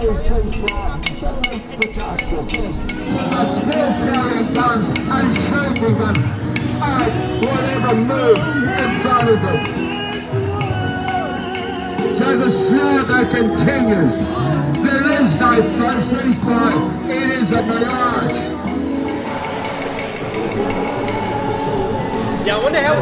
no ceasefire that leads to justice. They're still carrying guns and shooting them at whatever moves in front of them. So the slaughter continues. There is no ceasefire. It is a mirage. Yeah, I wonder how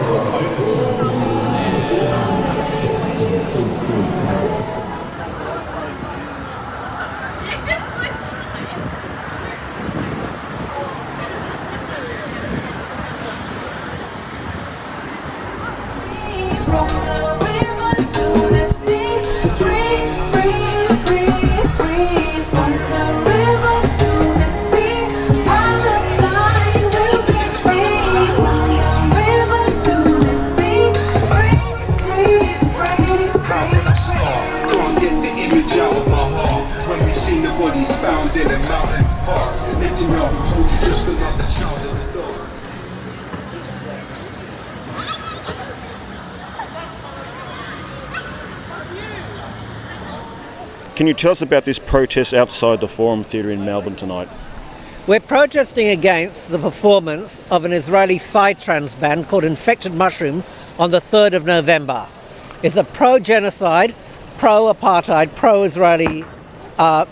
From the river to the sea, free, free, free, free. From the river to the sea, Palestine will be free. From the river to the sea, free, free, free, free. Can't get the image out of my heart when we've seen the bodies found in a mountain parks. Netanyahu told you just another child in the dark. Can you tell us about this protest outside the Forum Theatre in Melbourne tonight? We're protesting against the performance of an Israeli psy-trans band called Infected Mushroom on the 3rd of November. It's a pro-genocide, pro-apartheid, pro-Israeli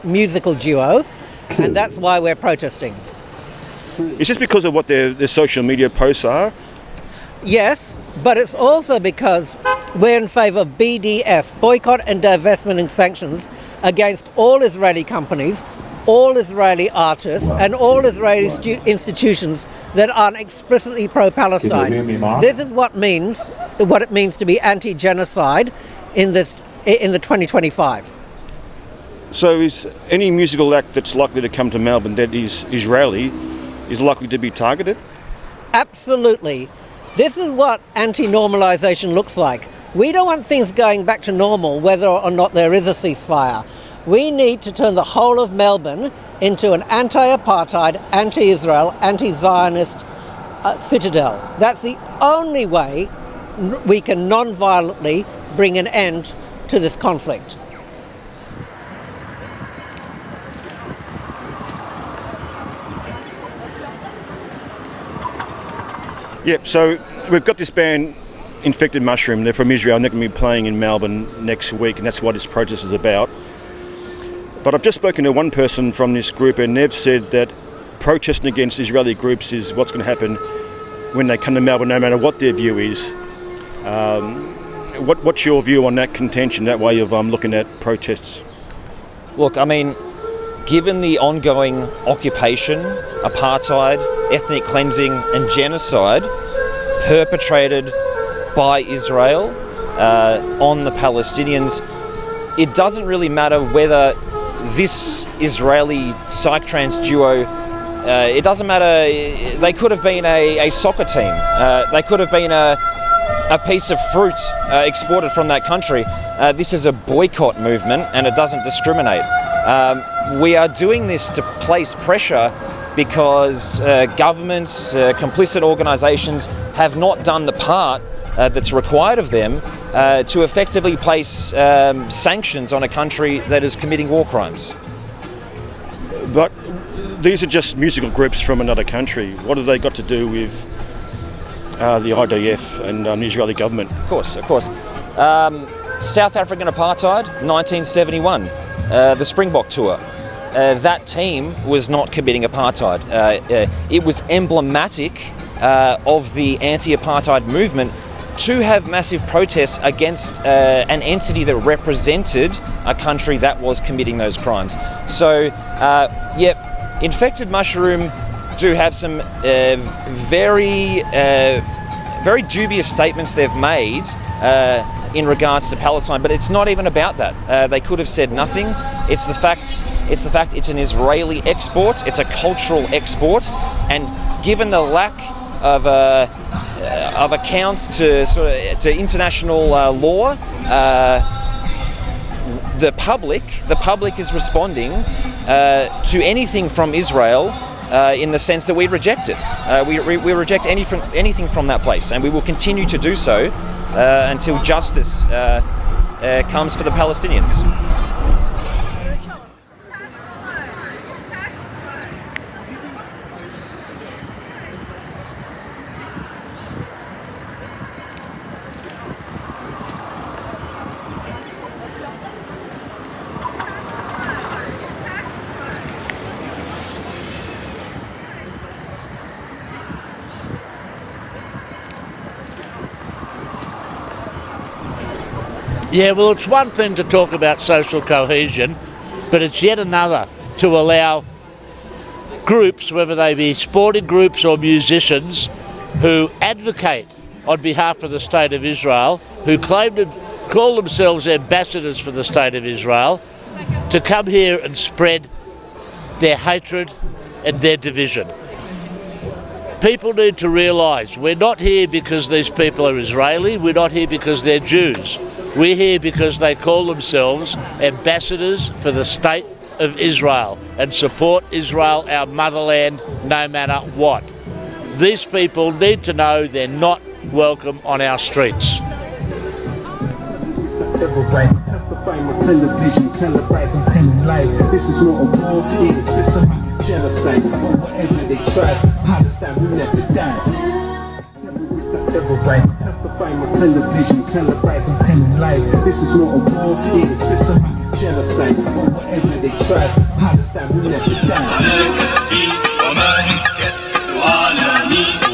musical duo, and that's why we're protesting. Is this because of what their social media posts are? Yes, but it's also because we're in favour of BDS, boycott and divestment sanctions, against all Israeli companies, all Israeli artists, and all Israeli institutions that aren't explicitly pro-Palestine. This is what it means to be anti-genocide in the 2025. So is any musical act that's likely to come to Melbourne that is Israeli is likely to be targeted? Absolutely. This is what anti-normalisation looks like. We don't want things going back to normal whether or not there is a ceasefire. We need to turn the whole of Melbourne into an anti-apartheid, anti-Israel, anti-Zionist citadel. That's the only way we can non-violently bring an end to this conflict. Yep, so we've got this band, Infected Mushroom. They're from Israel. They're going to be playing in Melbourne next week, and that's what this protest is about. But I've just spoken to one person from this group, and they've said that protesting against Israeli groups is what's going to happen when they come to Melbourne, no matter what their view is. What's your view on that contention, that way of looking at protests? Look, I mean, given the ongoing occupation, apartheid, ethnic cleansing and genocide perpetrated by Israel on the Palestinians, it doesn't really matter whether this Israeli psy-trans duo, it doesn't matter, they could have been a soccer team, they could have been a piece of fruit exported from that country. This is a boycott movement and it doesn't discriminate. We are doing this to place pressure because governments, complicit organisations have not done the part that's required of them to effectively place sanctions on a country that is committing war crimes. But these are just musical groups from another country. What have they got to do with the IDF and the Israeli government? Of course. South African apartheid, 1971, the Springbok tour. That team was not committing apartheid. It was emblematic of the anti-apartheid movement to have massive protests against an entity that represented a country that was committing those crimes. So, Infected Mushroom do have some very dubious statements they've made in regards to Palestine, but it's not even about that. They could have said nothing. It's the fact it's an Israeli export. It's a cultural export, and given the lack of account to international law, the public is responding to anything from Israel in the sense that we reject it. We reject anything from that place, and we will continue to do so until justice comes for the Palestinians. Yeah, well, it's one thing to talk about social cohesion, but it's yet another to allow groups, whether they be sporting groups or musicians, who advocate on behalf of the State of Israel, who claim to call themselves ambassadors for the State of Israel, to come here and spread their hatred and their division. People need to realise we're not here because these people are Israeli, we're not here because they're Jews. We're here because they call themselves ambassadors for the State of Israel and support Israel, our motherland, no matter what. These people need to know they're not welcome on our streets. Testifying with tender vision, televising, telling lies. This is not a war, it is systematic genocide. But whatever they try, Palestine will never die. Testifying with tender vision, televising, telling lies. This is not a war, it is systematic genocide. But whatever they try, Palestine will never die.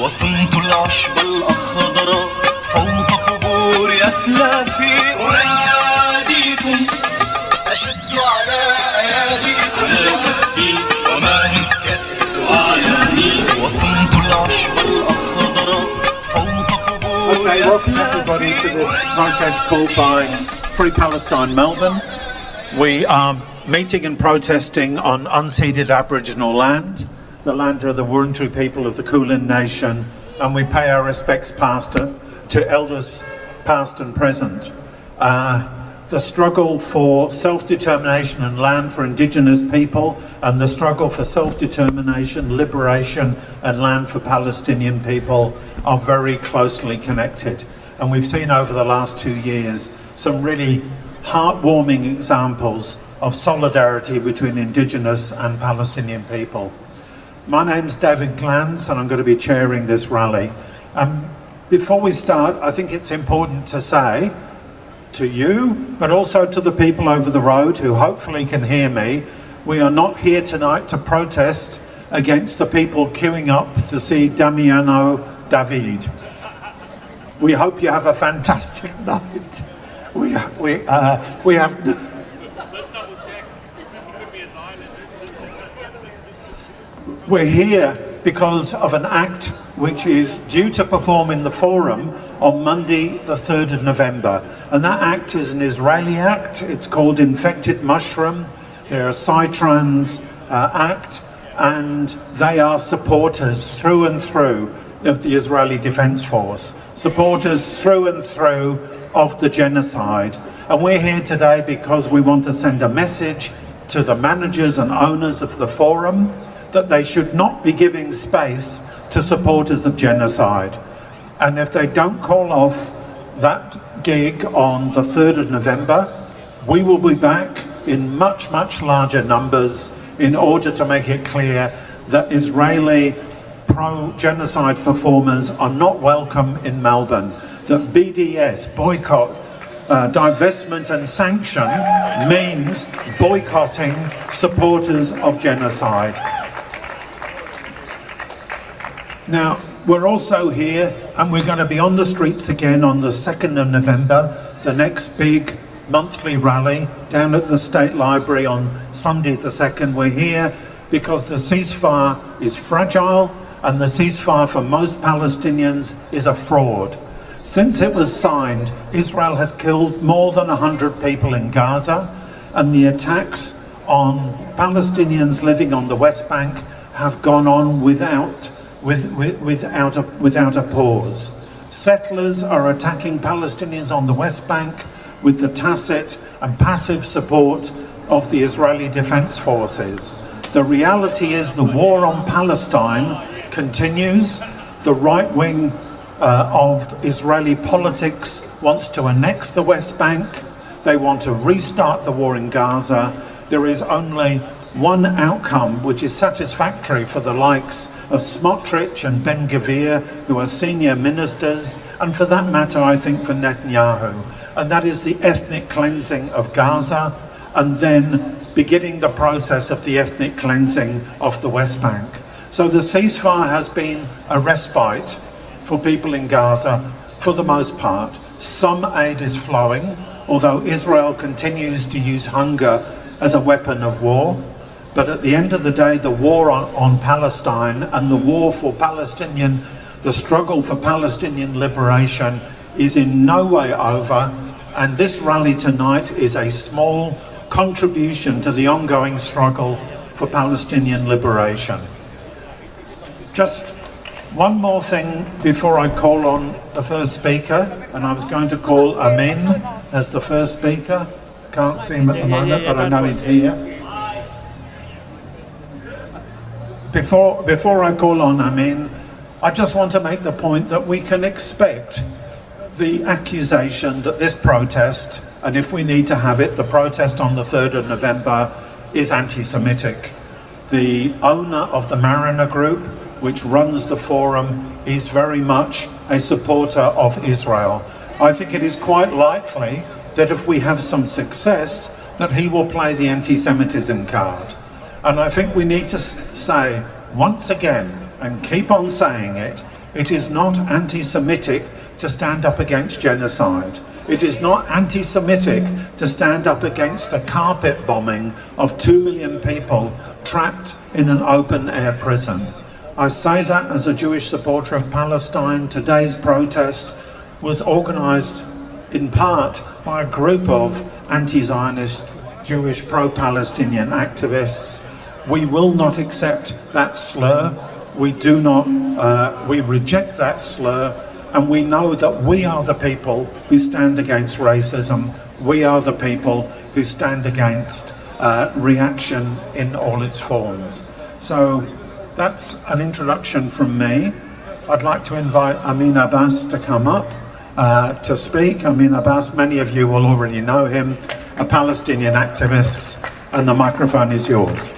وصمت العشب الأخضر فوق قبور أسلافي أناديكم أشد على أياديكم كفي وما انكست أعياني وصمت العشب الأخضر فوق قبور Okay, welcome everybody to this protest called by Free Palestine Melbourne. We are meeting and protesting on unceded Aboriginal land, the land of the Wurundjeri people of the Kulin Nation, and we pay our respects to elders past and present. The struggle for self-determination and land for Indigenous people and the struggle for self-determination, liberation and land for Palestinian people are very closely connected. And we've seen over the last 2 years some really heartwarming examples of solidarity between Indigenous and Palestinian people. My name's David Glanz and I'm going to be chairing this rally. Before we start, I think it's important to say to you, but also to the people over the road who hopefully can hear me, we are not here tonight to protest against the people queuing up to see Damiano David. We hope you have a fantastic night. We have... We're here because of an act which is due to perform in the Forum on Monday the 3rd of November. And that act is an Israeli act. It's called Infected Mushroom. They're a psy-trans act, and they are supporters through and through of the Israeli Defense Force, supporters through and through of the genocide. And we're here today because we want to send a message to the managers and owners of the Forum that they should not be giving space to supporters of genocide. And if they don't call off that gig on the 3rd of November, we will be back in much, much larger numbers in order to make it clear that Israeli pro-genocide performers are not welcome in Melbourne, that BDS, boycott, divestment and sanction means boycotting supporters of genocide. Now, we're also here and we're going to be on the streets again on the 2nd of November, the next big monthly rally down at the State Library on Sunday the 2nd. We're here because the ceasefire is fragile and the ceasefire for most Palestinians is a fraud. Since it was signed, Israel has killed more than 100 people in Gaza, and the attacks on Palestinians living on the West Bank have gone on without a pause. Settlers are attacking Palestinians on the West Bank with the tacit and passive support of the Israeli Defense Forces. The reality is the war on Palestine continues. The right wing of Israeli politics wants to annex the West Bank. They want to restart the war in Gaza. There is only one outcome which is satisfactory for the likes of Smotrich and Ben Gvir, who are senior ministers, and for that matter, I think for Netanyahu, and that is the ethnic cleansing of Gaza, and then beginning the process of the ethnic cleansing of the West Bank. So the ceasefire has been a respite for people in Gaza for the most part. Some aid is flowing, although Israel continues to use hunger as a weapon of war. But at the end of the day, the war on Palestine and the war for Palestinian, the struggle for Palestinian liberation is in no way over. And this rally tonight is a small contribution to the ongoing struggle for Palestinian liberation. Just one more thing before I call on the first speaker, and I was going to call Amin as the first speaker. Can't see him at the moment, but I know he's here. Before I call on Amin, I just want to make the point that we can expect the accusation that this protest, and if we need to have it, the protest on the 3rd of November is anti-Semitic. The owner of the Mariner Group, which runs the forum, is very much a supporter of Israel. I think it is quite likely that if we have some success, that he will play the anti-Semitism card. And I think we need to say once again, and keep on saying it, it is not anti-Semitic to stand up against genocide. It is not anti-Semitic to stand up against the carpet bombing of 2 million people trapped in an open-air prison. I say that as a Jewish supporter of Palestine. Today's protest was organised in part by a group of anti-Zionist Jewish pro-Palestinian activists. We will not accept that slur. We reject that slur, and we know that we are the people who stand against racism. We are the people who stand against reaction in all its forms. So that's an introduction from me. I'd like to invite Amin Abbas to come up to speak. Amin Abbas, many of you will already know him, a Palestinian activist, and the microphone is yours.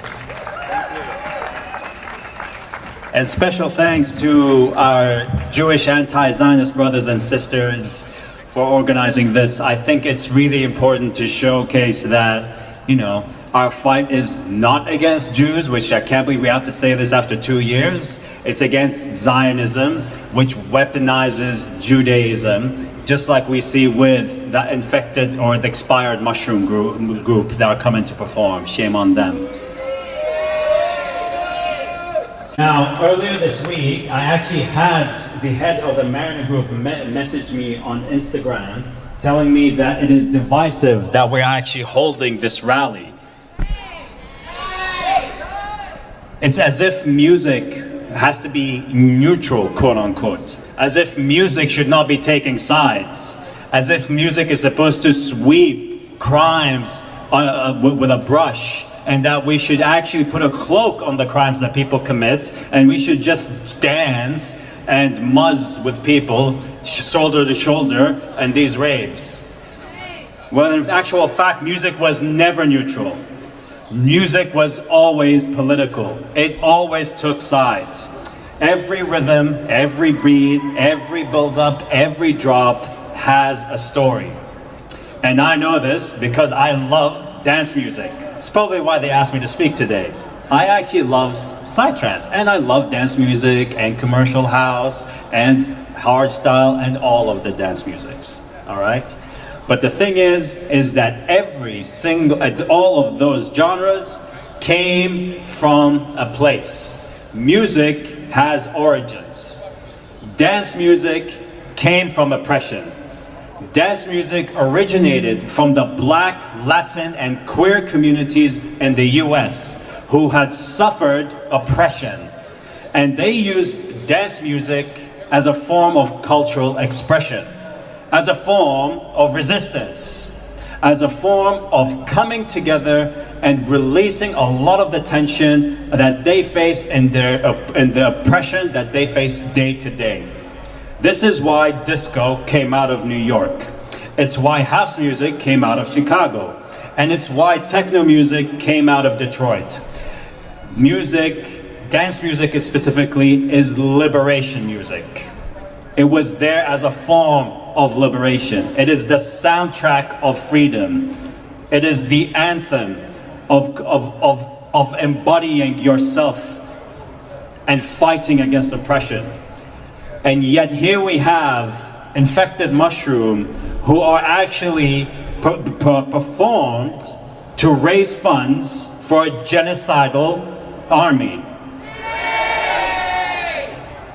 And special thanks to our Jewish anti-Zionist brothers and sisters for organizing this. I think it's really important to showcase that, you know, our fight is not against Jews, which I can't believe we have to say this after 2 years. It's against Zionism, which weaponizes Judaism, just like we see with the infected or the expired mushroom group that are coming to perform. Shame on them. Now, earlier this week, I actually had the head of the Mariner Group message me on Instagram telling me that it is divisive that we're actually holding this rally. It's as if music has to be neutral, quote unquote. As if music should not be taking sides. As if music is supposed to sweep crimes with a brush. And that we should actually put a cloak on the crimes that people commit, and we should just dance and muzz with people shoulder to shoulder in these raves. Well, in actual fact, music was never neutral. Music was always political. It always took sides. Every rhythm, every beat, every build-up, every drop has a story. And I know this because I love dance music. It's probably why they asked me to speak today. I actually love psy-trans, and I love dance music and commercial house and hardstyle and all of the dance musics, all right? But the thing is that all of those genres came from a place. Music has origins. Dance music came from oppression. Dance music originated from the Black, Latin, and queer communities in the US who had suffered oppression. And they used dance music as a form of cultural expression, as a form of resistance, as a form of coming together and releasing a lot of the tension that they face in the oppression that they face day to day. This is why disco came out of New York. It's why house music came out of Chicago. And it's why techno music came out of Detroit. Music, dance music specifically, is liberation music. It was there as a form of liberation. It is the soundtrack of freedom. It is the anthem of embodying yourself and fighting against oppression. And yet here we have infected mushroom who are actually performed to raise funds for a genocidal army.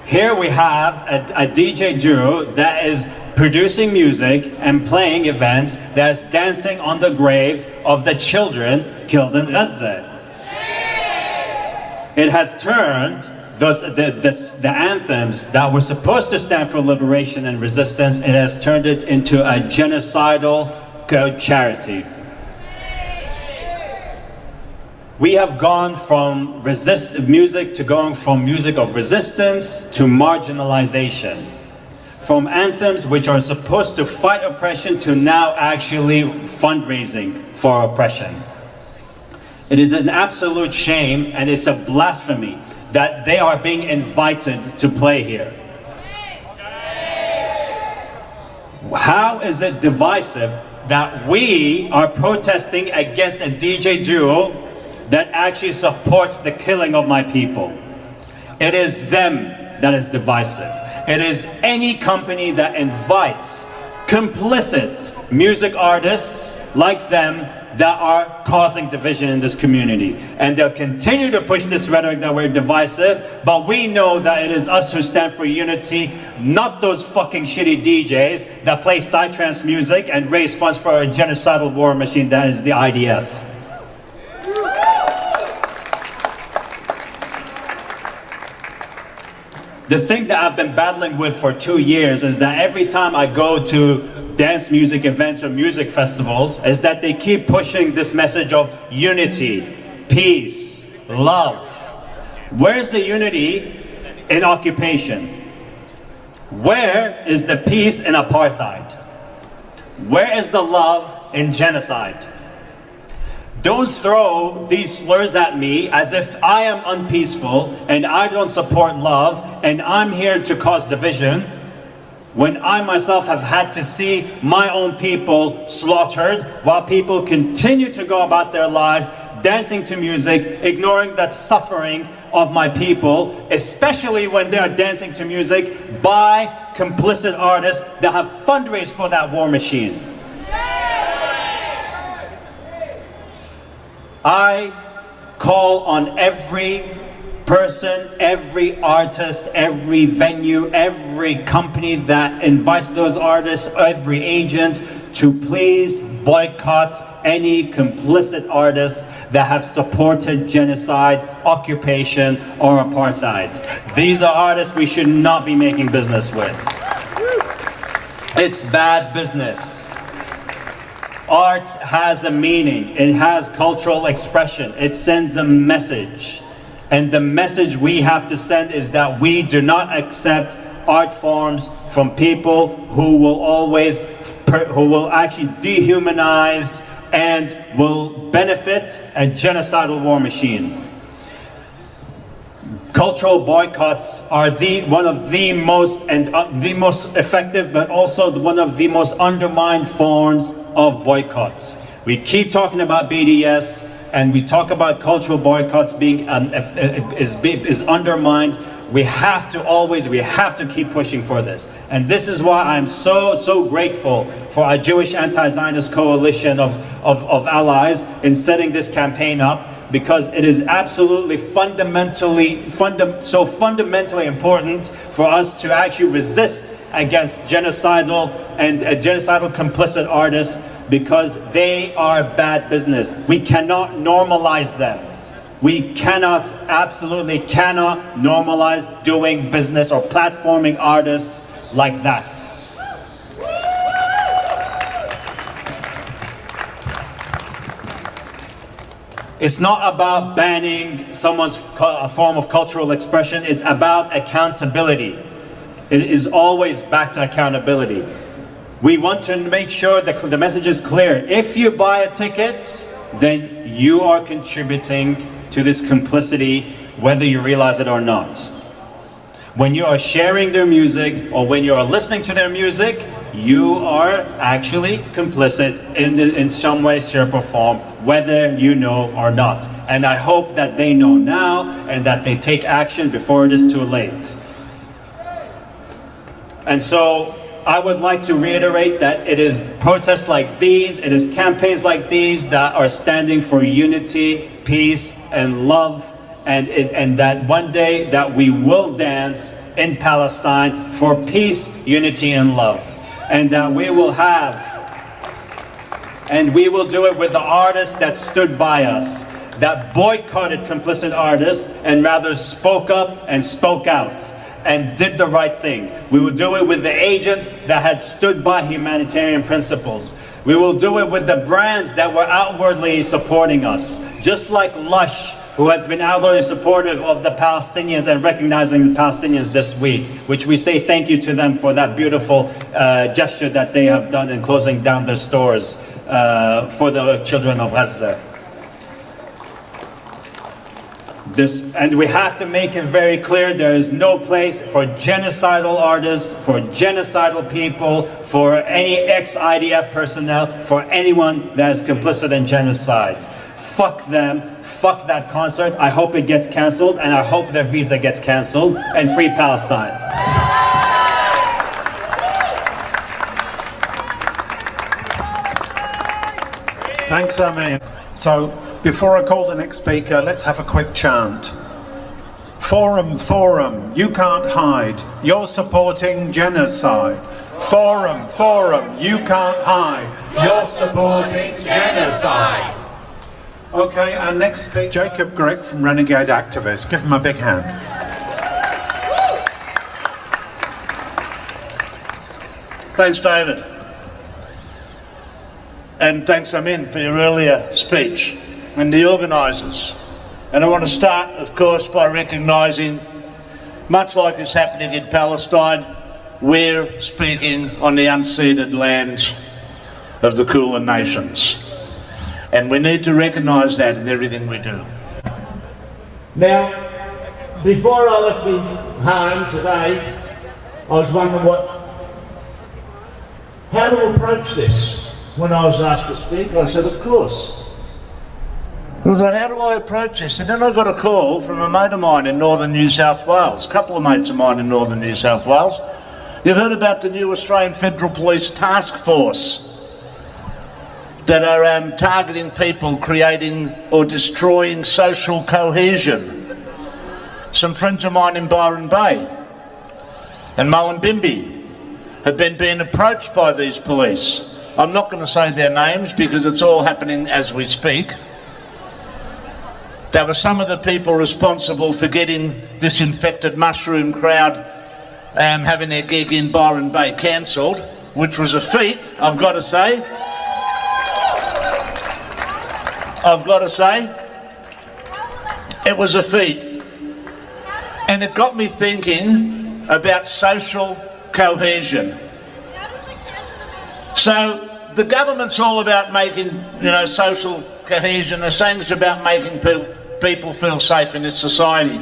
Here we have a DJ duo that is producing music and playing events that is dancing on the graves of the children killed in Gaza. It has turned the anthems that were supposed to stand for liberation and resistance, it has turned it into a genocidal charity. We have gone from music to going from music of resistance to marginalization. From anthems which are supposed to fight oppression to now actually fundraising for oppression. It is an absolute shame and it's a blasphemy that they are being invited to play here. How is it divisive that we are protesting against a DJ duo that actually supports the killing of my people? It is them that is divisive. It is any company that invites complicit music artists like them that are causing division in this community. And they'll continue to push this rhetoric that we're divisive, but we know that it is us who stand for unity, not those fucking shitty DJs that play psy-trans music and raise funds for a genocidal war machine that is the IDF. The thing that I've been battling with for 2 years is that every time I go to dance music events or music festivals, is that they keep pushing this message of unity, peace, love. Where's the unity in occupation? Where is the peace in apartheid? Where is the love in genocide? Don't throw these slurs at me as if I am unpeaceful and I don't support love and I'm here to cause division, when I myself have had to see my own people slaughtered while people continue to go about their lives dancing to music, ignoring the suffering of my people, especially when they are dancing to music by complicit artists that have fundraised for that war machine. I call on every person, every artist, every venue, every company that invites those artists, every agent to please boycott any complicit artists that have supported genocide, occupation, or apartheid. These are artists we should not be making business with. It's bad business. Art has a meaning, it has cultural expression, it sends a message. And the message we have to send is that we do not accept art forms from people who will actually dehumanize and will benefit a genocidal war machine. Cultural boycotts are one of the most effective, but also one of the most undermined forms of boycotts. We keep talking about BDS, and we talk about cultural boycotts being is undermined. We have to keep pushing for this. And this is why I'm so grateful for our Jewish anti-Zionist coalition of allies in setting this campaign up, because it is absolutely fundamentally important for us to actually resist against genocidal complicit artists, because they are bad business. We cannot normalize them. We absolutely cannot normalize doing business or platforming artists like that. It's not about banning someone's form of cultural expression, it's about accountability. It is always back to accountability. We want to make sure that the message is clear. If you buy a ticket, then you are contributing to this complicity, whether you realize it or not. When you are sharing their music or when you are listening to their music, you are actually complicit in some way, shape, or form, whether you know or not. And I hope that they know now and that they take action before it is too late. And so I would like to reiterate that it is protests like these, it is campaigns like these that are standing for unity, peace, and love, and that one day that we will dance in Palestine for peace, unity, and love, and that we will have, and we will do it with the artists that stood by us, that boycotted complicit artists and rather spoke up and spoke out and did the right thing. We will do it with the agents that had stood by humanitarian principles. We will do it with the brands that were outwardly supporting us, just like Lush, who has been outwardly supportive of the Palestinians and recognizing the Palestinians this week, which we say thank you to them for that beautiful gesture that they have done in closing down their stores for the children of Gaza. And we have to make it very clear, there is no place for genocidal artists, for genocidal people, for any ex-IDF personnel, for anyone that is complicit in genocide. Fuck them, fuck that concert. I hope it gets cancelled, and I hope their visa gets cancelled, and free Palestine. Thanks, Amin. So, before I call the next speaker, let's have a quick chant. Forum, forum, you can't hide. You're supporting genocide. Forum, forum, you can't hide. You're supporting genocide. Okay, our next speaker, Jacob Grech from Renegade Activists. Give him a big hand. Thanks, David. And thanks, Amin, for your earlier speech, and the organisers. And I want to start, of course, by recognising, much like is happening in Palestine, we're speaking on the unceded lands of the Kulin nations. And we need to recognise that in everything we do. Now, before I left me home today, I was wondering how to approach this. When I was asked to speak, I said, of course. I was like, how do I approach this? And then I got a call from a mate of mine in northern New South Wales, a couple of mates of mine in northern New South Wales. You've heard about the new Australian Federal Police Task Force that are targeting people creating or destroying social cohesion. Some friends of mine in Byron Bay and Mullumbimby have been being approached by these police. I'm not going to say their names because it's all happening as we speak. There were some of the people responsible for getting this infected mushroom crowd having their gig in Byron Bay cancelled, which was a feat, I've got to say. It was a feat. And it got me thinking about social cohesion. So the government's all about making, social cohesion. They're saying it's about making people feel safe in this society.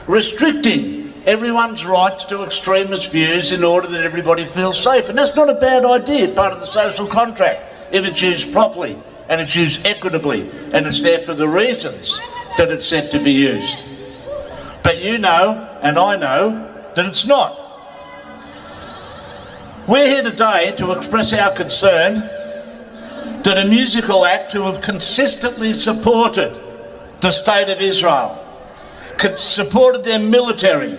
Restricting everyone's rights to extremist views in order that everybody feels safe. And that's not a bad idea, part of the social contract, if it's used properly and it's used equitably and it's there for the reasons that it's said to be used. But you know, and I know, that it's not. We're here today to express our concern that a musical act who have consistently supported the State of Israel, supported their military,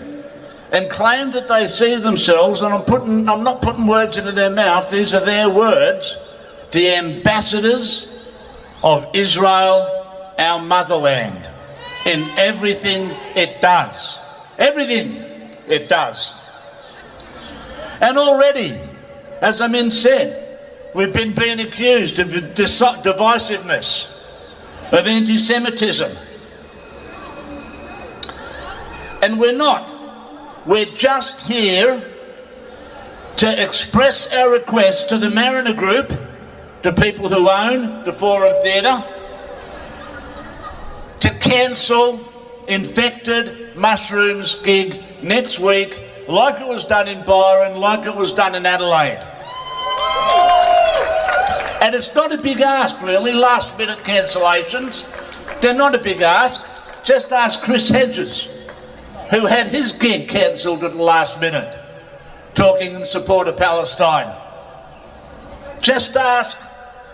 and claim that they see themselves, and I'm not putting words into their mouth, these are their words, the ambassadors of Israel, our motherland, in everything it does. Everything it does. And already, as Amin said, we've been being accused of divisiveness, of anti-Semitism. And we're not. We're just here to express our request to the Mariner Group, to people who own the Forum Theatre, to cancel Infected Mushrooms gig next week, like it was done in Byron, like it was done in Adelaide. And it's not a big ask, really, last minute cancellations. They're not a big ask. Just ask Chris Hedges, who had his gig cancelled at the last minute. talking in support of Palestine. Just ask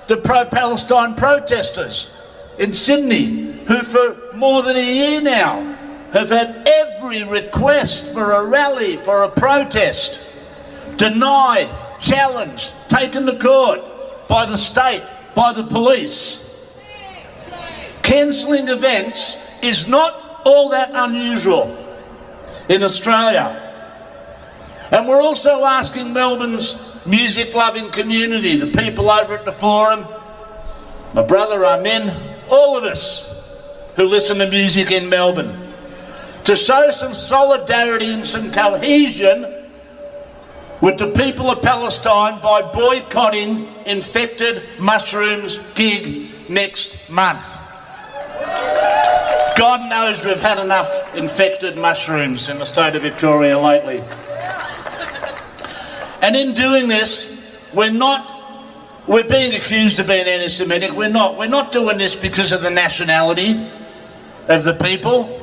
the pro-Palestine protesters in Sydney, who for more than a year now have had every request for a rally, for a protest, denied, challenged, taken to court by the state, by the police. Cancelling events is not all that unusual in Australia. And we're also asking Melbourne's music-loving community, the people over at the Forum, my brother Amin, all of us who listen to music in Melbourne, to show some solidarity and some cohesion with the people of Palestine by boycotting Infected Mushrooms gig next month. God knows we've had enough infected mushrooms in the state of Victoria lately. And in doing this, we're being accused of being anti-Semitic. We're not doing this because of the nationality of the people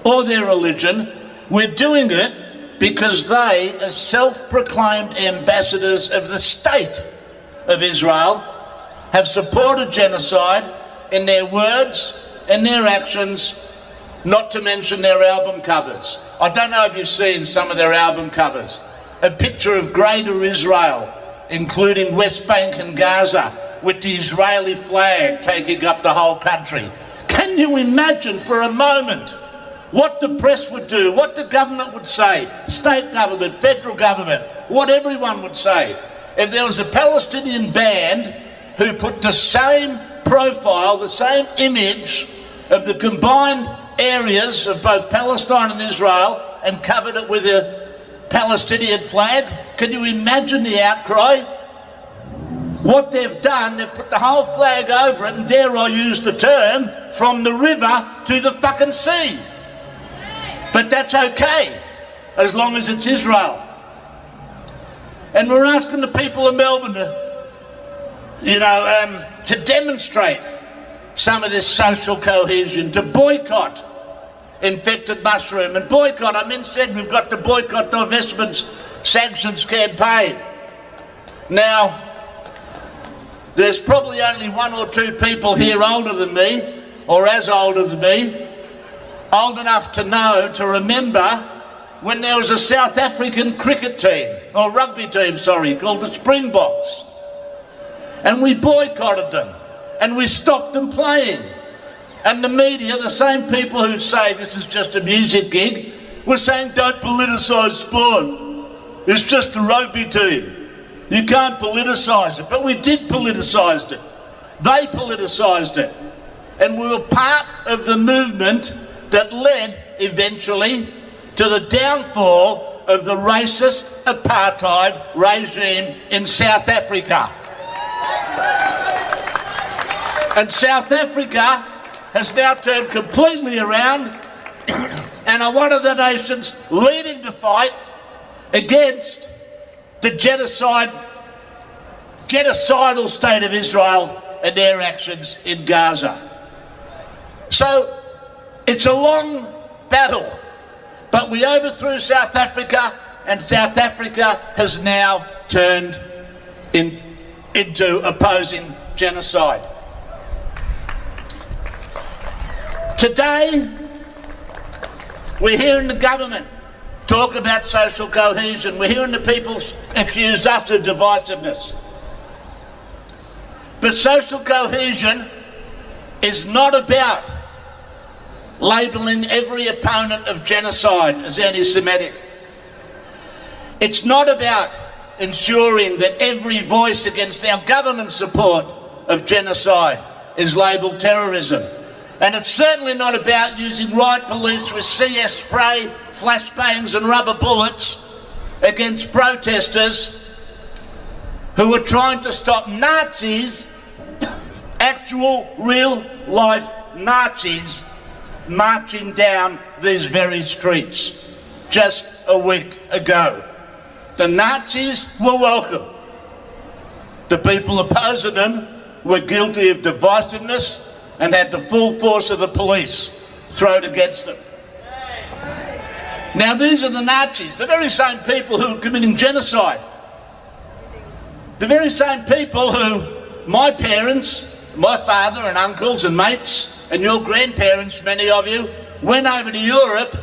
or their religion. We're doing it because they, as self-proclaimed ambassadors of the state of Israel, have supported genocide in their words and their actions, not to mention their album covers. I don't know if you've seen some of their album covers. A picture of Greater Israel, including West Bank and Gaza, with the Israeli flag taking up the whole country. Can you imagine for a moment what the press would do, what the government would say, state government, federal government, what everyone would say, if there was a Palestinian band who put the same profile, the same image of the combined areas of both Palestine and Israel and covered it with a Palestinian flag? Can you imagine the outcry? What they've done, they've put the whole flag over it, and dare I use the term, from the river to the fucking sea. But that's okay, as long as it's Israel. And we're asking the people of Melbourne to demonstrate some of this social cohesion, to boycott Infected Mushroom. And boycott, I said we've got the Boycott, Divestment Sanctions campaign. Now, there's probably only one or two people here older than me, or as old as me, old enough to know, to remember when there was a South African cricket team, or rugby team, sorry, called the Springboks. And we boycotted them, and we stopped them playing. And the media, the same people who say this is just a music gig, were saying don't politicise sport. It's just a rugby team. You can't politicise it. But we did politicise it. They politicised it. And we were part of the movement that led eventually to the downfall of the racist apartheid regime in South Africa. And South Africa has now turned completely around and are one of the nations leading the fight against the genocidal state of Israel and their actions in Gaza. So it's a long battle, but we overthrew South Africa, and South Africa has now turned into opposing genocide. Today, we're hearing the government talk about social cohesion. We're hearing the people accuse us of divisiveness. But social cohesion is not about labelling every opponent of genocide as anti-Semitic. It's not about ensuring that every voice against our government's support of genocide is labelled terrorism. And it's certainly not about using riot police with CS spray, flashbangs and rubber bullets against protesters who are trying to stop Nazis, actual real-life Nazis, marching down these very streets just a week ago. The Nazis were welcome. The people opposing them were guilty of divisiveness and had the full force of the police thrown against them. Now these are the Nazis, the very same people who are committing genocide. The very same people who my parents, my father and uncles and mates and your grandparents, many of you, went over to Europe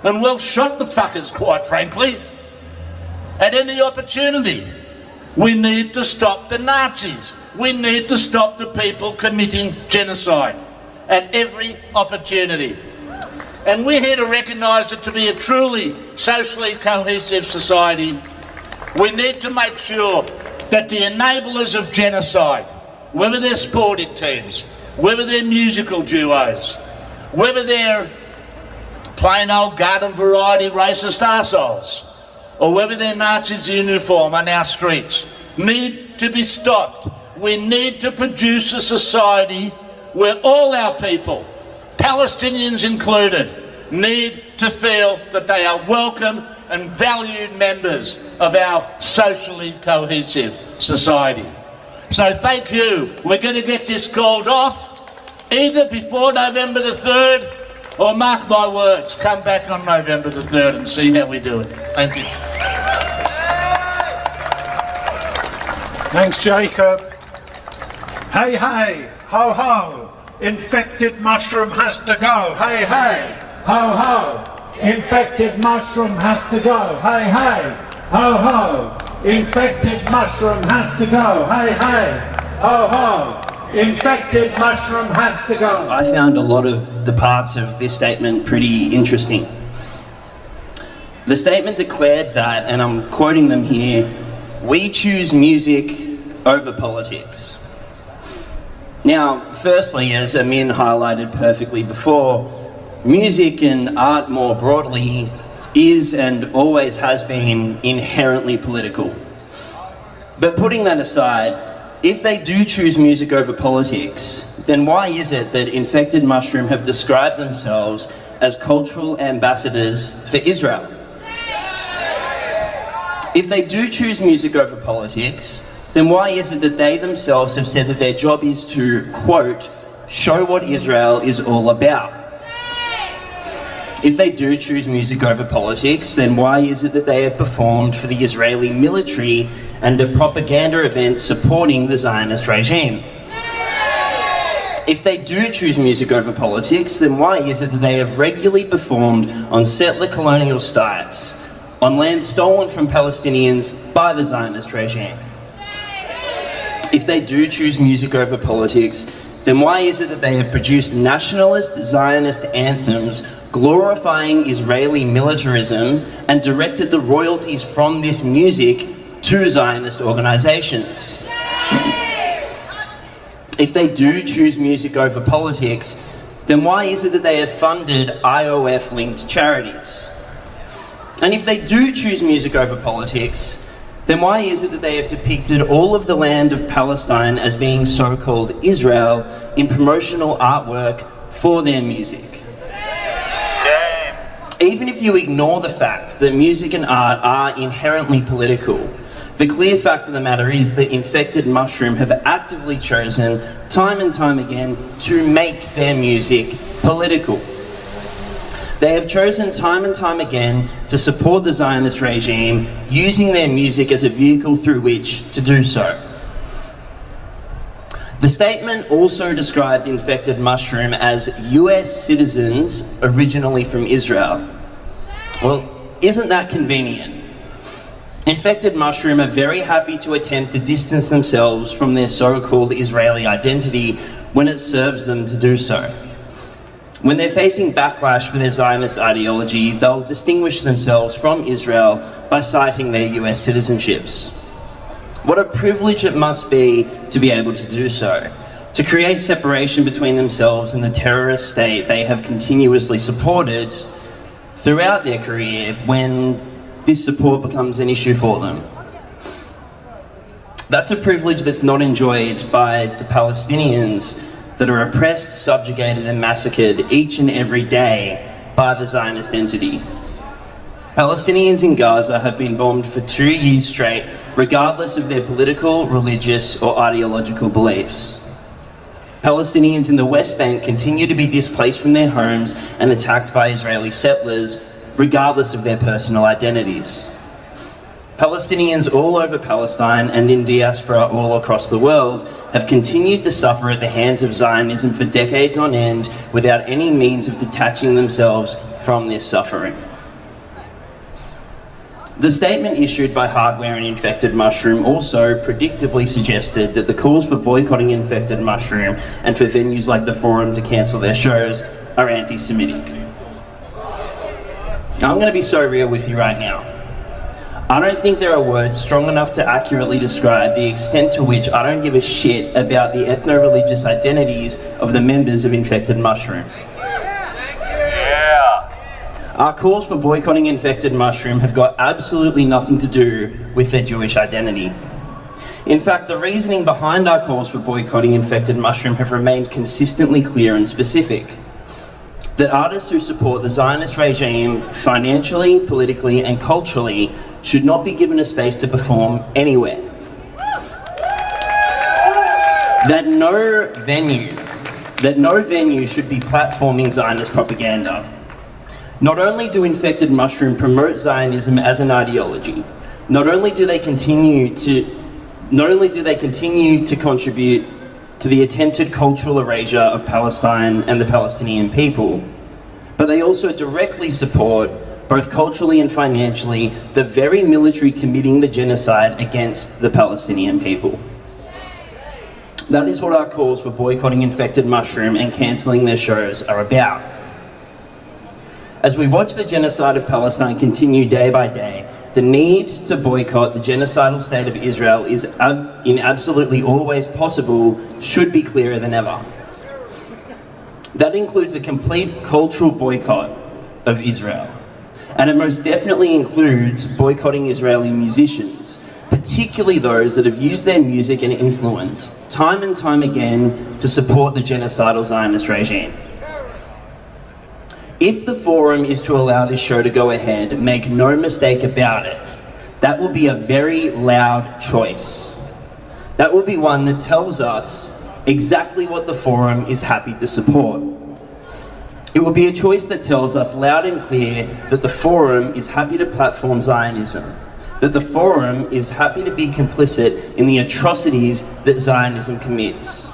and well shot the fuckers, quite frankly, at any opportunity. We need to stop the Nazis. We need to stop the people committing genocide at every opportunity. And we're here to recognise that to be a truly socially cohesive society, we need to make sure that the enablers of genocide, whether they're sporting teams, whether they're musical duos, whether they're plain old garden variety racist arseholes, or whether they're Nazis in uniform on our streets, need to be stopped. We need to produce a society where all our people, Palestinians included, need to feel that they are welcome and valued members of our socially cohesive society. So thank you. We're going to get this called off either before November the 3rd or, mark my words, come back on November the 3rd and see how we do it. Thank you. Thanks, Jacob. Hey, hey, ho, ho. Infected mushroom has to go. Hey, hey, ho, ho. Infected mushroom has to go. Hey, hey, ho, ho. Infected mushroom has to go. Hey, hey, ho, ho. Infected mushroom has to go. I found a lot of the parts of this statement pretty interesting. The statement declared that, and I'm quoting them here, "We choose music over politics." Now, firstly, as Amin highlighted perfectly before, music and art more broadly is and always has been inherently political. But putting that aside, if they do choose music over politics, then why is it that Infected Mushroom have described themselves as cultural ambassadors for Israel? If they do choose music over politics, then why is it that they themselves have said that their job is to, quote, show what Israel is all about? If they do choose music over politics, then why is it that they have performed for the Israeli military and at propaganda events supporting the Zionist regime? If they do choose music over politics, then why is it that they have regularly performed on settler colonial sites, on land stolen from Palestinians by the Zionist regime? If they do choose music over politics, then why is it that they have produced nationalist Zionist anthems glorifying Israeli militarism and directed the royalties from this music to Zionist organizations? If they do choose music over politics, then why is it that they have funded IOF-linked charities? And if they do choose music over politics, then why is it that they have depicted all of the land of Palestine as being so-called Israel in promotional artwork for their music? Even if you ignore the fact that music and art are inherently political, the clear fact of the matter is that Infected Mushroom have actively chosen, time and time again, to make their music political. They have chosen time and time again to support the Zionist regime, using their music as a vehicle through which to do so. The statement also described Infected Mushroom as US citizens originally from Israel. Well, isn't that convenient? Infected Mushroom are very happy to attempt to distance themselves from their so-called Israeli identity when it serves them to do so. When they're facing backlash for their Zionist ideology, they'll distinguish themselves from Israel by citing their US citizenships. What a privilege it must be to be able to do so, to create separation between themselves and the terrorist state they have continuously supported throughout their career when this support becomes an issue for them. That's a privilege that's not enjoyed by the Palestinians that are oppressed, subjugated and massacred each and every day by the Zionist entity. Palestinians in Gaza have been bombed for 2 years straight, regardless of their political, religious or ideological beliefs. Palestinians in the West Bank continue to be displaced from their homes and attacked by Israeli settlers, regardless of their personal identities. Palestinians all over Palestine and in diaspora all across the world have continued to suffer at the hands of Zionism for decades on end without any means of detaching themselves from this suffering. The statement issued by Hardware and Infected Mushroom also predictably suggested that the calls for boycotting Infected Mushroom and for venues like the Forum to cancel their shows are anti-Semitic. Now, I'm going to be so real with you right now. I don't think there are words strong enough to accurately describe the extent to which I don't give a shit about the ethno-religious identities of the members of Infected Mushroom. Our calls for boycotting Infected Mushroom have got absolutely nothing to do with their Jewish identity. In fact, the reasoning behind our calls for boycotting Infected Mushroom have remained consistently clear and specific. That artists who support the Zionist regime financially, politically, and culturally should not be given a space to perform anywhere. That no venue should be platforming Zionist propaganda. Not only do Infected Mushroom promote Zionism as an ideology, not only do they continue to contribute to the attempted cultural erasure of Palestine and the Palestinian people, but they also directly support, both culturally and financially, the very military committing the genocide against the Palestinian people. That is what our calls for boycotting Infected Mushroom and cancelling their shows are about. As we watch the genocide of Palestine continue day by day, the need to boycott the genocidal state of Israel is in absolutely all ways possible should be clearer than ever. That includes a complete cultural boycott of Israel. And it most definitely includes boycotting Israeli musicians, particularly those that have used their music and influence time and time again to support the genocidal Zionist regime. If the Forum is to allow this show to go ahead, make no mistake about it, that will be a very loud choice. That will be one that tells us exactly what the Forum is happy to support. It will be a choice that tells us loud and clear that the Forum is happy to platform Zionism, that the Forum is happy to be complicit in the atrocities that Zionism commits.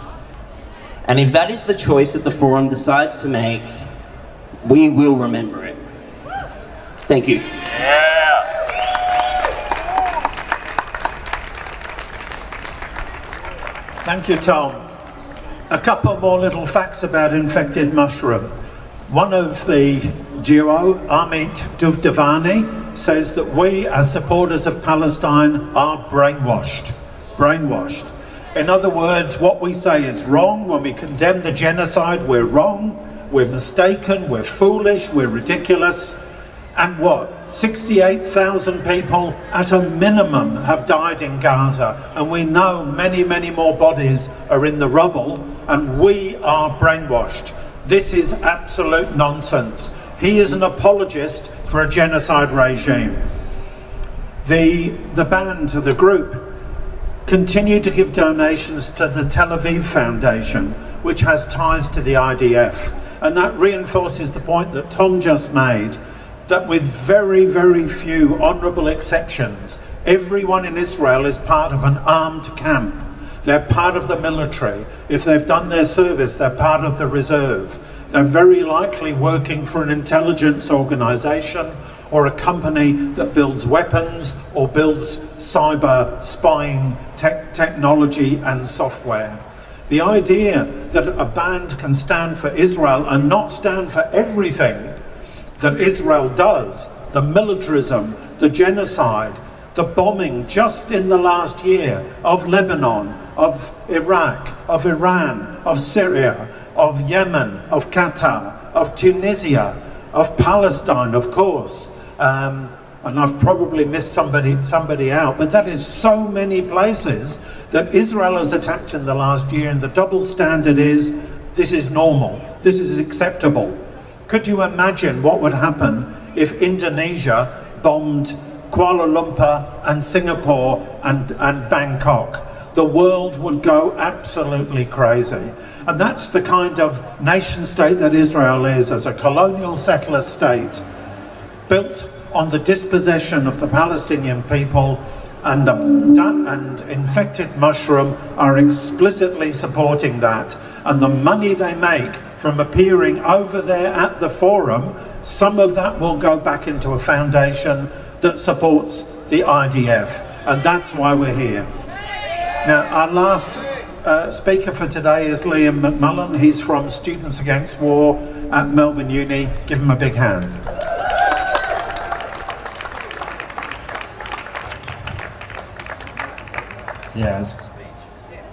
And if that is the choice that the Forum decides to make, we will remember it. Thank you. Thank you, Tom. A couple more little facts about Infected Mushroom. One of the duo, Amit Duvdevani, says that we as supporters of Palestine are brainwashed. Brainwashed. In other words, what we say is wrong. When we condemn the genocide, we're wrong, we're mistaken, we're foolish, we're ridiculous. And what? 68,000 people at a minimum have died in Gaza, and we know many, many more bodies are in the rubble, and we are brainwashed. This is absolute nonsense. He is an apologist for a genocide regime. The band, the group, continue to give donations to the Tel Aviv Foundation, which has ties to the IDF. And that reinforces the point that Tom just made, that with very, very few honourable exceptions, everyone in Israel is part of an armed camp. They're part of the military. If they've done their service, they're part of the reserve. They're very likely working for an intelligence organisation or a company that builds weapons or builds cyber spying technology and software. The idea that a band can stand for Israel and not stand for everything that Israel does, the militarism, the genocide, the bombing just in the last year of Lebanon, of Iraq, of Iran, of Syria, of Yemen, of Qatar, of Tunisia, of Palestine, of course. And I've probably missed somebody out, but that is so many places that Israel has attacked in the last year, and the double standard is, this is normal, this is acceptable. Could you imagine what would happen if Indonesia bombed Kuala Lumpur and Singapore and Bangkok? The world would go absolutely crazy. And that's the kind of nation state that Israel is, as a colonial settler state. built on the dispossession of the Palestinian people, and Infected Mushroom are explicitly supporting that. And the money they make from appearing over there at the forum, some of that will go back into a foundation that supports the IDF, and that's why we're here. Now, our last speaker for today is Liam McMullen. He's from Students Against War at Melbourne Uni. Give him a big hand. Yes.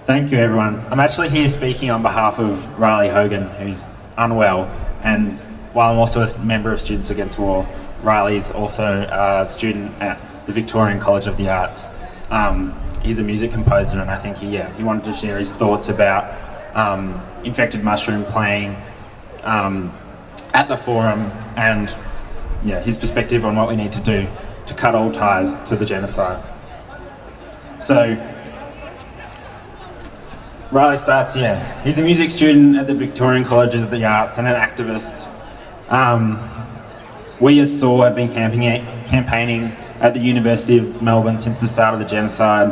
Thank you, everyone. I'm actually here speaking on behalf of Riley Hogan, who's unwell, and while I'm also a member of Students Against War, Riley's also a student at the Victorian College of the Arts. He's a music composer, and I think he wanted to share his thoughts about Infected Mushroom playing at the forum, and his perspective on what we need to do to cut all ties to the genocide. So, Riley starts, he's a music student at the Victorian College of the Arts and an activist. We as SAW have been campaigning at the University of Melbourne since the start of the genocide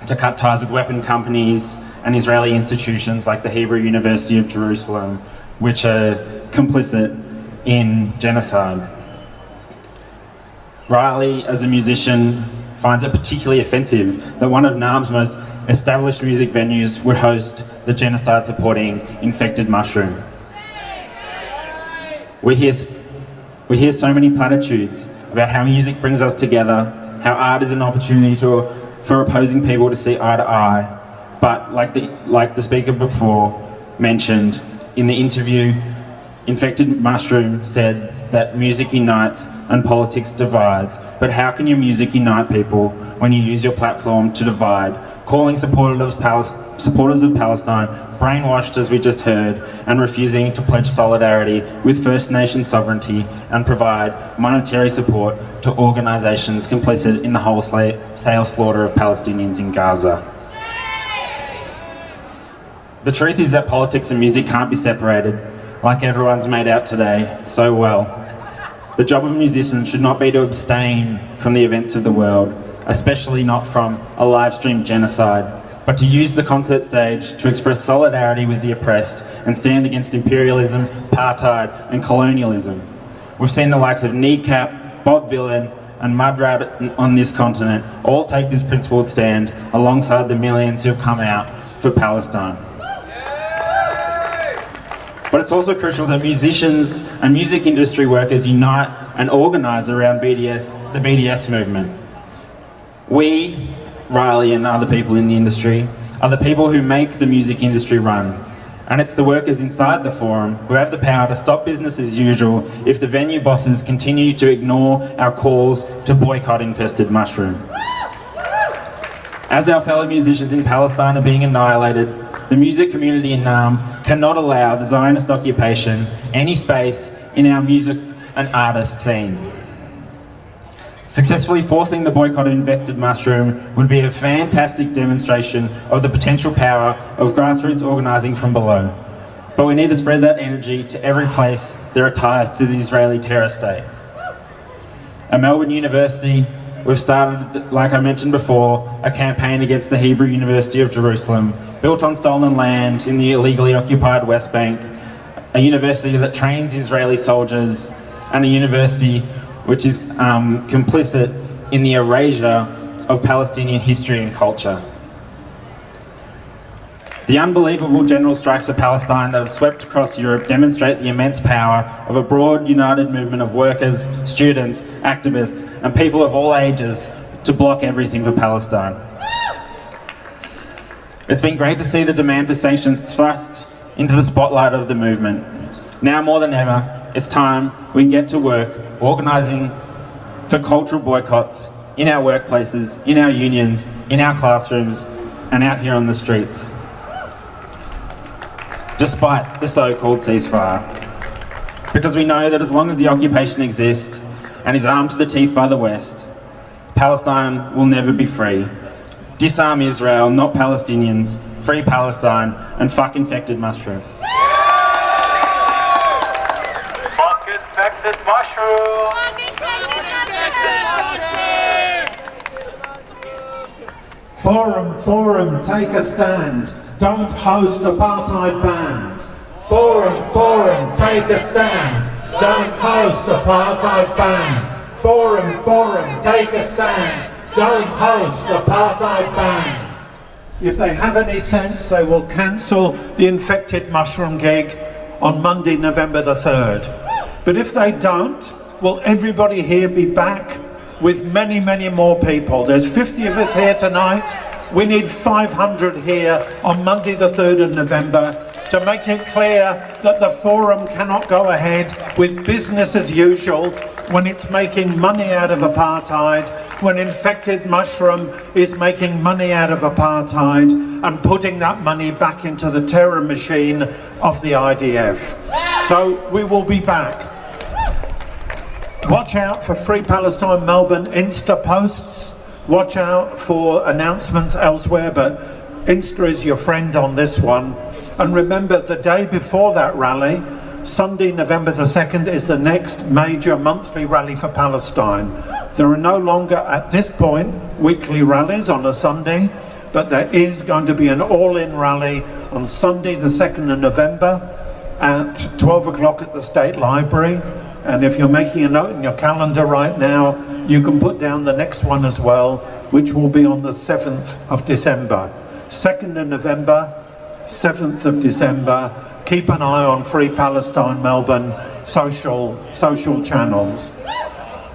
to cut ties with weapon companies and Israeli institutions like the Hebrew University of Jerusalem, which are complicit in genocide. Riley, as a musician, finds it particularly offensive that one of NAM's most established music venues would host the genocide-supporting Infected Mushroom. We hear so many platitudes about how music brings us together, how art is an opportunity for opposing people to see eye to eye. But like the speaker before mentioned, in the interview, Infected Mushroom said that music unites and politics divides. But how can your music unite people when you use your platform to divide, calling supporters of Palestine brainwashed, as we just heard, and refusing to pledge solidarity with First Nation sovereignty and provide monetary support to organisations complicit in the wholesale slaughter of Palestinians in Gaza? The truth is that politics and music can't be separated, like everyone's made out today so well. The job of musicians should not be to abstain from the events of the world, especially not from a live-streamed genocide, but to use the concert stage to express solidarity with the oppressed and stand against imperialism, apartheid and colonialism. We've seen the likes of Kneecap, Bob Dylan and Mudrat on this continent all take this principled stand alongside the millions who have come out for Palestine. But it's also crucial that musicians and music industry workers unite and organise around the BDS movement. We, Riley and other people in the industry, are the people who make the music industry run. And it's the workers inside the forum who have the power to stop business as usual if the venue bosses continue to ignore our calls to boycott Infested Mushroom. As our fellow musicians in Palestine are being annihilated, the music community in NAM cannot allow the Zionist occupation any space in our music and artist scene. Successfully forcing the boycott of Infected Mushroom would be a fantastic demonstration of the potential power of grassroots organising from below. But we need to spread that energy to every place there are ties to the Israeli terror state. At Melbourne University, we've started, like I mentioned before, a campaign against the Hebrew University of Jerusalem, built on stolen land in the illegally occupied West Bank, a university that trains Israeli soldiers, and a university which is complicit in the erasure of Palestinian history and culture. The unbelievable general strikes for Palestine that have swept across Europe demonstrate the immense power of a broad, united movement of workers, students, activists, and people of all ages to block everything for Palestine. It's been great to see the demand for sanctions thrust into the spotlight of the movement. Now more than ever, it's time we get to work organising for cultural boycotts in our workplaces, in our unions, in our classrooms, and out here on the streets. Despite the so-called ceasefire. Because we know that as long as the occupation exists and is armed to the teeth by the West, Palestine will never be free. Disarm Israel, not Palestinians, free Palestine, and fuck Infected Mushroom. Fuck Infected infected mushroom. Forum, take a stand. Don't host apartheid bans. Forum, take a stand. Don't host apartheid bans. Forum, take a stand. Don't host apartheid bans. If they have any sense, they will cancel the infected mushroom gig on Monday, November the 3rd. But if they don't, will everybody here be back with many, many more people? There's 50 of us here tonight. We need 500 here on Monday the 3rd of November to make it clear that the Forum cannot go ahead with business as usual when it's making money out of apartheid, when infected mushroom is making money out of apartheid and putting that money back into the terror machine of the IDF. So we will be back. Watch out for Free Palestine Melbourne Insta posts. Watch out for announcements elsewhere, but Insta is your friend on this one. And remember, the day before that rally, Sunday, November the 2nd, is the next major monthly rally for Palestine. There are no longer, at this point, weekly rallies on a Sunday, but there is going to be an all-in rally on Sunday, the 2nd of November at 12 o'clock at the State Library. And if you're making a note in your calendar right now, you can put down the next one as well, which will be on the 7th of December. 2nd of November, 7th of December. Keep an eye on Free Palestine Melbourne social channels.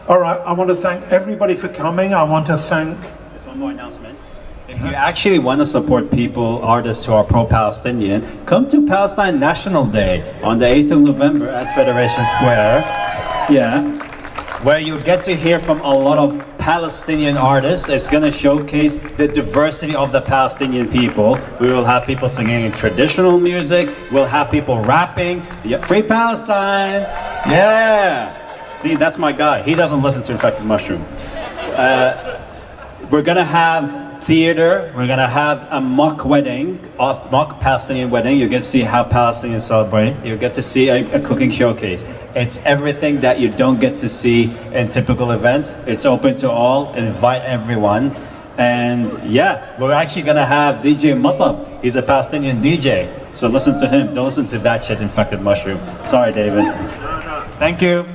All right, I want to thank everybody for coming. I want to thank... There's one more announcement. If you actually want to support people, artists who are pro-Palestinian, come to Palestine National Day on the 8th of November at Federation Square. Yeah, where you get to hear from a lot of Palestinian artists. It's going to showcase the diversity of the Palestinian people. We will have people singing traditional music. We'll have people rapping. Yeah, Free Palestine! Yeah! See, that's my guy. He doesn't listen to Infected Mushroom. We're going to have theater, we're gonna have a mock wedding, a mock Palestinian wedding. You get to see how Palestinians celebrate. You get to see a cooking showcase. It's everything that you don't get to see in typical events. It's open to all, invite everyone. And yeah, we're actually gonna have DJ Matab. He's a Palestinian DJ. So listen to him, don't listen to that shit, Infected Mushroom. Sorry, David. Thank you.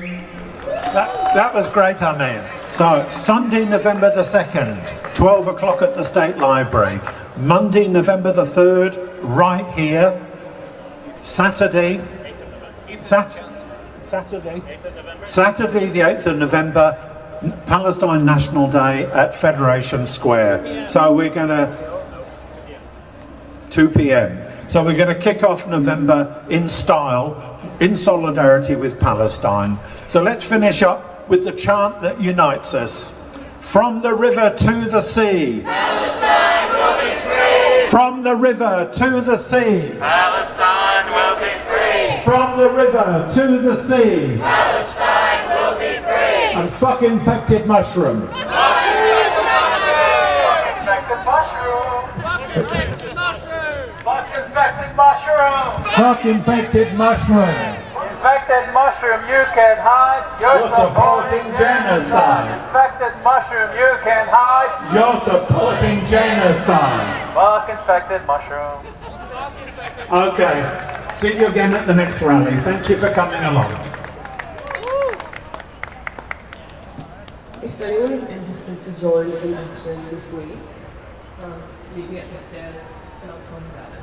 That was great, Amin. So, Sunday, November the 2nd, 12 o'clock at the State Library. Monday, November the 3rd, right here. Saturday, the 8th of November, Palestine National Day at Federation Square. So we're going to... 2 p.m. So we're going to kick off November in style, in solidarity with Palestine. So let's finish up with the chant that unites us. From the river to the sea, Palestine will be free. From the river to the sea, Palestine will be free. From the river to the sea, Palestine will be free. And fuck infected mushroom. Fuck infected mushroom. Fuck infected mushroom. Fuck infected mushroom. Infected mushroom, you can hide. You're supporting genocide. Infected mushroom, you can hide. You're supporting genocide. Fuck infected mushroom. Okay. See you again at the next rally. Thank you for coming along. If anyone is interested to join an action this week, meet me at the stairs and I'll tell them about it.